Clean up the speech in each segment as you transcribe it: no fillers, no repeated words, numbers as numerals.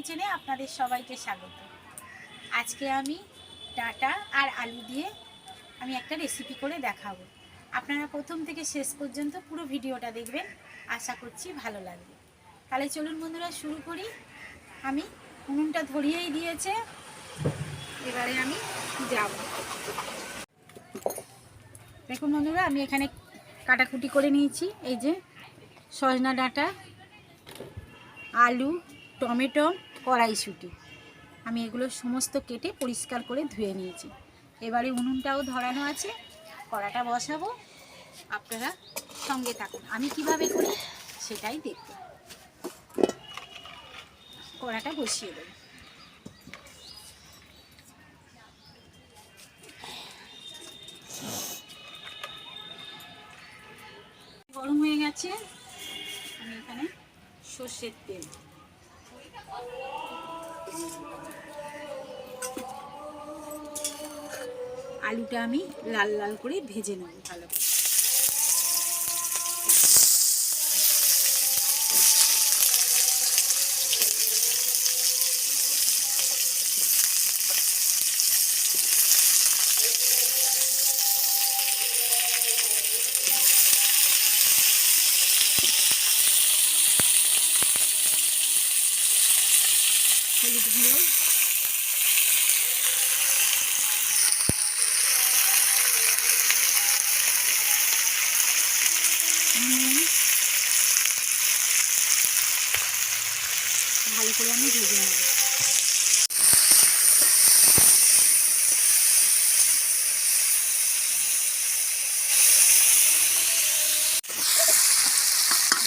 কিচেনে আপনাদের সবাইকে স্বাগত। আজকে আমি ডাঁটা আর আলু দিয়ে আমি একটা রেসিপি করে দেখাবো। আপনারা প্রথম থেকে শেষ পর্যন্ত পুরো ভিডিওটা দেখবেন, আশা করছি ভালো লাগবে। তাহলে চলুন বন্ধুরা শুরু করি। আমি উনুনটা ধরিয়েই দিয়েছে, এবারে আমি যাব। দেখুন বন্ধুরা, আমি এখানে কাটাকুটি করে নিয়েছি। এই যে সজনা ডাঁটা, আলু, টমেটো, কড়াইশুঁটি, আমি এগুলো সমস্ত কেটে পরিষ্কার করে ধুয়ে নিয়েছি। এবারে উনুনটাও ধরানো আছে, কড়াটা বসাবো। আপনারা সঙ্গে থাকুন, আমি কিভাবে করি সেটাই দেখুন। কড়াটা বসিয়ে দেব। গরম হয়ে গেছে, আমি এখানে সর্ষের তেল, আলুটা আমি লাল লাল করে ভেজে নেব ভালো করে। হলুদ গুঁড়ো, নুন, ভালো করে আমি ভেজে নেব।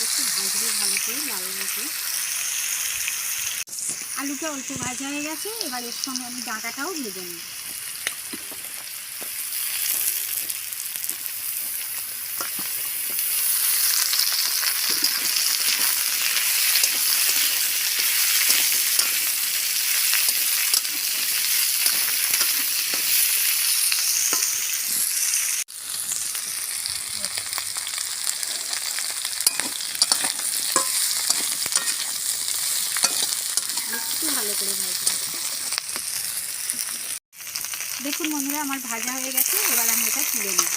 একটু ভাজবো ভালো করে, লাল করে। আলুটা অল্প ভাজা হয়ে গেছে, এবার এর সঙ্গে আমি ডাঁটাটাও ভেজে নেব। একটু ভালো করে ভাজবো। দেখুন বন্ধুরা, আমার ভাজা হয়ে গেছে, এবার আমি এটা তুলে নেব।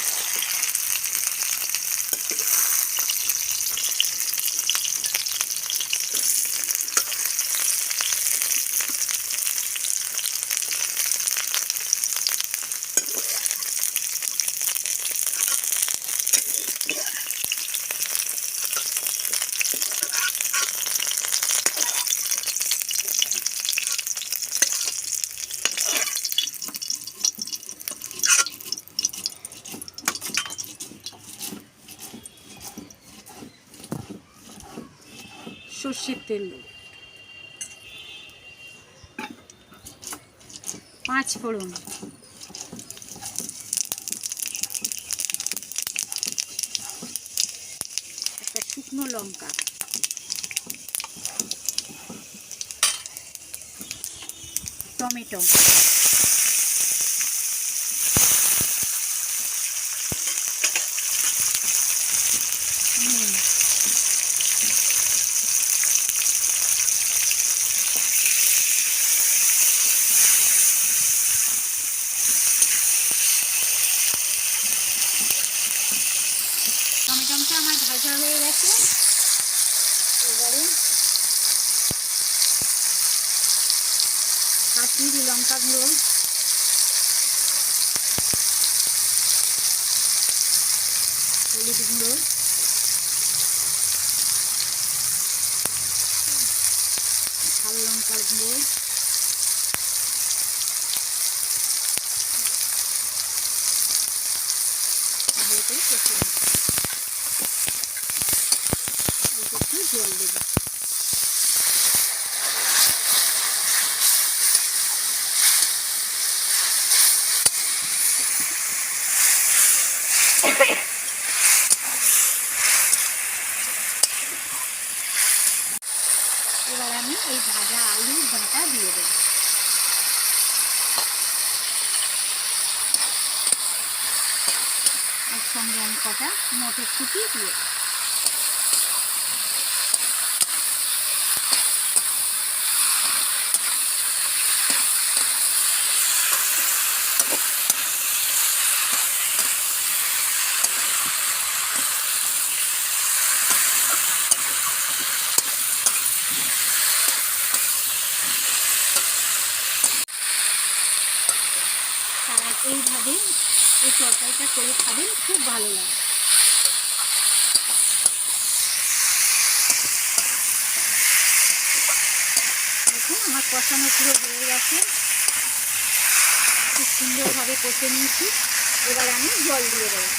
সর্ষের তেল, 5 ফোড়ন, একটা শুকনো লঙ্কা, টমেটো, নুন, টমেটোটা আমার ভাজা হয়ে গেছে। এবারে কাশ্মীরি লঙ্কা গুঁড়ো, হলুদ গুঁড়ো, ঝাল লঙ্কার গুঁড়ো, ভালো করে কষিয়ে নেব। একটু জল দেব। এবার আমি এই ভাজা আলুর ডাঁটা দিয়ে দেব। এর সঙ্গে আমি কটা মটরশুঁটি দিয়ে দেব। এইভাবে এই তরকারিটা করে খাবেন, খুব ভালো লাগে। দেখুন আমার কষানো পুরো হয়ে গেছে, খুব সুন্দরভাবে কষে নিয়েছি। এবার আমি জল দিয়ে দেবো।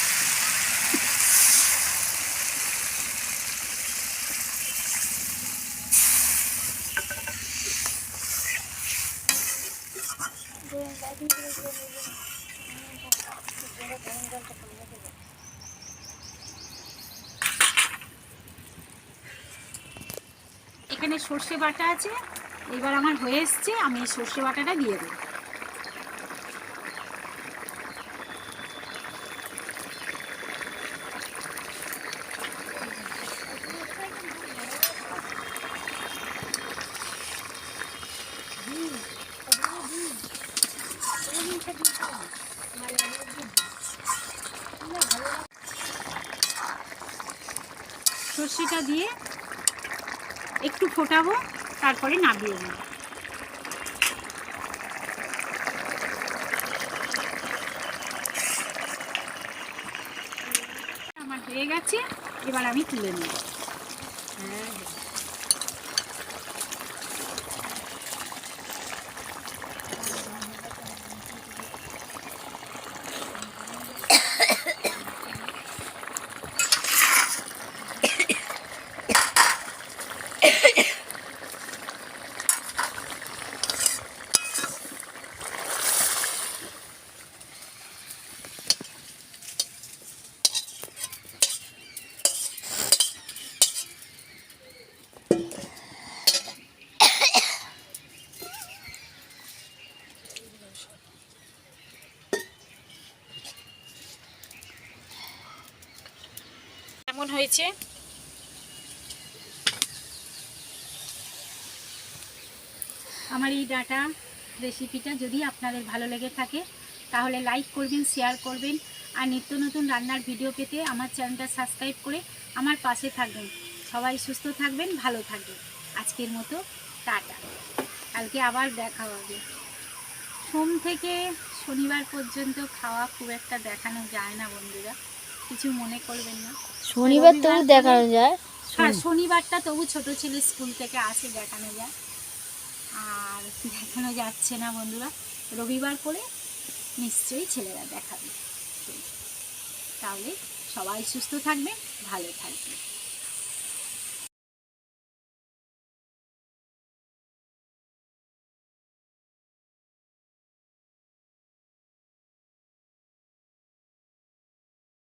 এখানে সর্ষে বাটা আছে, এবার আমার হয়ে এসছে, আমি সর্ষে বাটাটা দিয়ে দেবো। সর্ষেটা দিয়ে একটু ফোটাবো, তারপরে নামিয়ে নেব। আমার হয়ে গেছে, এবার আমি তুলে নেব। কেমন হয়েছে? আমার এই ডাটা রেসিপিটা যদি আপনাদের ভালো লেগে থাকে তাহলে লাইক করবেন, শেয়ার করবেন, আর নিত্য নতুন রান্নার ভিডিও পেতে আমার চ্যানেলটা সাবস্ক্রাইব করে আমার পাশে থাকবেন। সবাই সুস্থ থাকবেন, ভালো থাকবেন। আজকের মতো টাটা, কালকে আবার দেখা হবে। সোম থেকে শনিবার পর্যন্ত খাওয়া খুব একটা দেখানো যায় না বন্ধুরা, কিছু মনে করবেন না। শনিবার তবু দেখানো যায়, হ্যাঁ শনিবারটা তবু ছোট ছেলে স্কুল থেকে আসে দেখানো যায়, আর দেখানো যাচ্ছে না বন্ধুরা। রবিবার করে নিশ্চয়ই ছেলেরা দেখাবে। তাহলে সবাই সুস্থ থাকবে, ভালো থাকবে।